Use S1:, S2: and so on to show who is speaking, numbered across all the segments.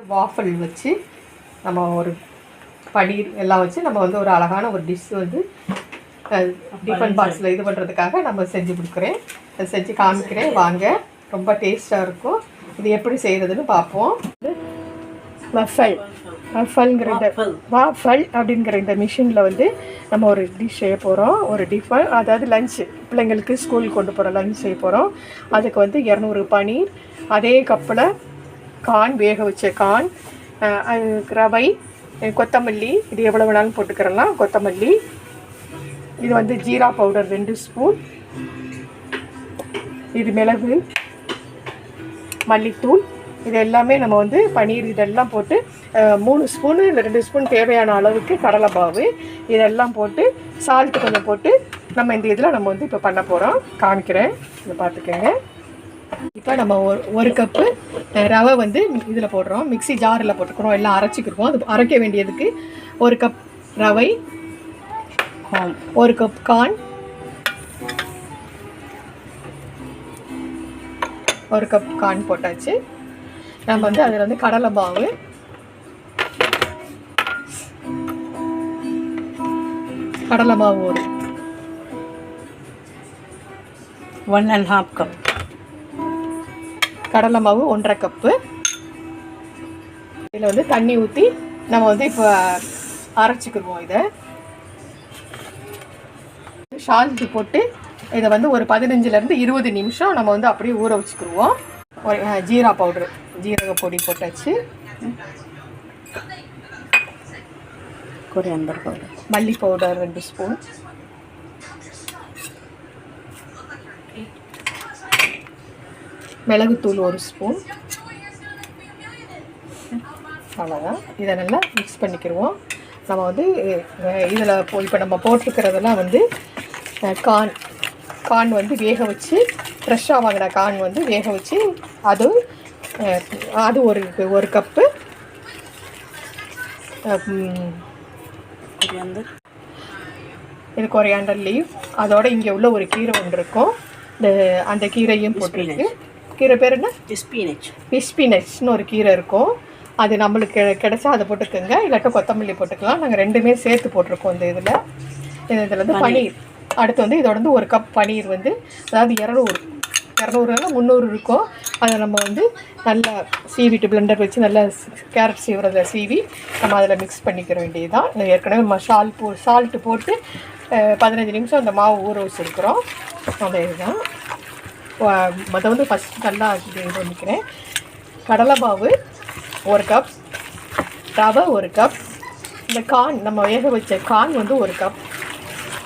S1: வாஃபல் வச்சு நம்ம ஒரு பன்னீர் எல்லாம் வச்சு நம்ம வந்து ஒரு அழகான ஒரு டிஷ் வந்து டிஃபன் பாக்ஸில் இது பண்ணுறதுக்காக நம்ம செஞ்சு கொடுக்குறேன். செஞ்சு காமிக்கிறேன் வாங்க. ரொம்ப டேஸ்ட்டாக இருக்கும். இது எப்படி செய்கிறதுன்னு பார்ப்போம். வாஃபல் அப்படிங்கிற இந்த மிஷினில் வந்து நம்ம ஒரு டிஷ் செய்ய போகிறோம். ஒரு டிஃபன், அதாவது லஞ்சு, பிள்ளைங்களுக்கு ஸ்கூலுக்கு கொண்டு போகிற லஞ்ச் செய்ய போகிறோம். அதுக்கு வந்து 200 பன்னீர், அதே கப்பில் கார்ன், வேக வச்ச கார்ன், ரவை, கொத்தமல்லி, இது எவ்வளோ வேணாலும் போட்டுக்கிறலாம். கொத்தமல்லி, இது வந்து ஜீரா பவுடர் 2 ஸ்பூன், இது மிளகு, மல்லித்தூள், இது எல்லாமே நம்ம வந்து பன்னீர் இதெல்லாம் போட்டு 3 ஸ்பூனு இல்லை 2 ஸ்பூன் தேவையான அளவுக்கு கடலை மாவு இதெல்லாம் போட்டு சால்ட்டு கொஞ்சம் போட்டு நம்ம இந்த இதில் நம்ம வந்து இப்போ பண்ண போகிறோம். காமிக்கிறேன், இதை பார்த்துக்கோங்க. இப்போ நம்ம ஒரு கப்பு ரவை வந்து இதில் போடுறோம். மிக்ஸி ஜாரில் போட்டுக்கிறோம், எல்லாம் அரைச்சிக்கிருவோம். அது அரைக்க வேண்டியதுக்கு 1 கப் ரவை, 1 கப் கார்ன், 1 கப் கார்ன் போட்டாச்சு. நம்ம வந்து அதில் வந்து கடலை மாவு, ஒரு 1½ கப், கடலை மாவு 1½ கப்பு. இதில் வந்து தண்ணி ஊற்றி நம்ம வந்து இப்போ அரைச்சிக்கிடுவோம். இதை சால்ட்டு போட்டு இதை வந்து ஒரு 15லேருந்து 20 நிமிஷம் நம்ம வந்து அப்படியே ஊற வச்சுக்கிடுவோம். ஒரு ஜீரா பவுட்ரு, ஜீரக பொடி போட்டாச்சு. கொரியாண்டர் பவுடர், மல்லி பவுடர் 2 ஸ்பூன், மிளகுத்தூள் 1 ஸ்பூன். அவ்வளோதான். இதை நல்லா மிக்ஸ் பண்ணிக்கிடுவோம். நம்ம வந்து இதில் இப்போ நம்ம போட்டுக்கிறதெல்லாம் வந்து கார்ன் வந்து வேக வச்சு, ஃப்ரெஷ்ஷாக வாங்கின கார்ன் வந்து வேக வச்சு அது ஒரு கப்பு, இது கொரியாண்டர் லீவ், அதோட இங்கே உள்ள ஒரு கீரை ஒன்று இருக்கும், அந்த கீரையும் போட்டுருக்கு. கீரை பேர் என்ன? ஸ்பினச்னு ஒரு கீரை இருக்கும். அது நம்மளுக்கு கிடைச்சா அதை போட்டுக்கோங்க, இல்லாட்டா கொத்தமல்லி போட்டுக்கலாம். நாங்கள் 2மே சேர்த்து போட்டிருக்கோம் இந்த இதில் வந்து பன்னீர். அடுத்து வந்து இதோட வந்து 1 கப் பன்னீர் வந்து, அதாவது 200 இருக்கும். அதை நம்ம வந்து நல்லா சீவிட்டு பிளெண்டர் வச்சு நல்லா கேரட் சீவுறதை சீவி நம்ம அதில் மிக்ஸ் பண்ணிக்கிற வேண்டியது தான். ஏற்கனவே நம்ம சால்ட்டு போட்டு 15 நிமிஷம் அந்த மாவு ஊற வச்சுருக்குறோம். அந்த இதுதான் அதை வந்து ஃபஸ்ட்டு நல்லா இது பண்ணிக்கிறேன். கடலை மாவு 1 கப், ரவை 1 கப், இந்த கார்ன் நம்ம வேக வச்ச கார்ன் வந்து 1 கப்,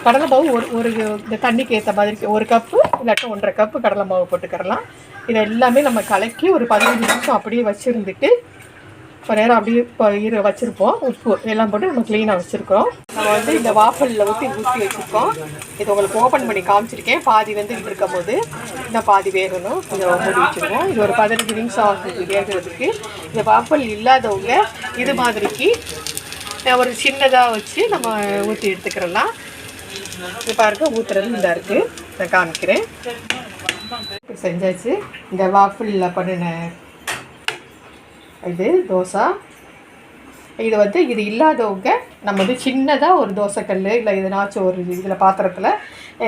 S1: கடலை மாவு ஒரு இந்த தண்ணிக்கு ஏற்ற மாதிரி 1 கப்பு இல்லாட்டும் 1½ கப்பு கடலை மாவு போட்டுக்கிறலாம். இதை எல்லாமே நம்ம கலக்கி ஒரு 15 நிமிஷம் அப்படியே வச்சுருந்துட்டு ஒரு நேரம் அப்படியே வச்சுருப்போம். உப்பு எல்லாம் போட்டு நம்ம க்ளீனாக வச்சுருக்கோம். நம்ம வந்து இந்த வாஃபலில் ஊற்றி வச்சுருக்கோம். இது உங்களுக்கு ஓப்பன் பண்ணி காமிச்சிருக்கேன். பாதி வந்து இருக்கும் போது இன்னும் பாதி வேகணும். இதை மூடி வச்சுருவோம். இது ஒரு 15 நிமிஷம் ஆகுது வேகிறதுக்கு. இந்த வாஃபல் இல்லாதவங்க இது மாதிரிக்கு ஒரு சின்னதாக வச்சு நம்ம ஊற்றி எடுத்துக்கிறலாம். இது பாருங்க, ஊற்றுறது இந்த இருக்குது, நான் காமிக்கிறேன். இப்போ செஞ்சாச்சு. இந்த வாஃபலில் பண்ணின இது தோசை. இது வந்து இது இல்லாதவங்க நம்ம வந்து சின்னதாக ஒரு தோசைக்கல் இல்லை எதுனாச்சும் ஒரு இதில் பாத்திரத்தில்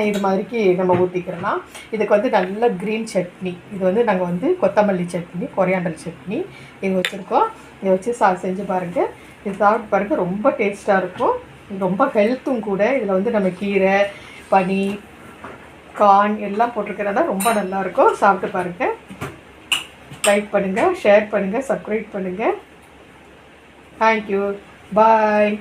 S1: இது மாதிரிக்கு நம்ம ஊற்றிக்கிறலாம். இதுக்கு வந்து நல்ல க்ரீன் சட்னி, இது வந்து நாங்கள் வந்து கொத்தமல்லி சட்னி, கொரியாண்டர் சட்னி இது வச்சுருக்கோம். இதை வச்சு செஞ்சு பாருங்கள். இது சாப்பிட்டு பாருங்கள், ரொம்ப டேஸ்ட்டாக இருக்கும். ரொம்ப ஹெல்த்தும் கூட. இதில் வந்து நம்ம கீரை, பன்னீர், கார்ன் எல்லாம் போட்டிருக்கிறதா ரொம்ப நல்லாயிருக்கும். சாப்பிட்டு பாருங்கள். லைக் பண்ணுங்கள், ஷேர் பண்ணுங்கள், சப்ஸ்கிரைப் பண்ணுங்கள். தேங்க்யூ, பாய்.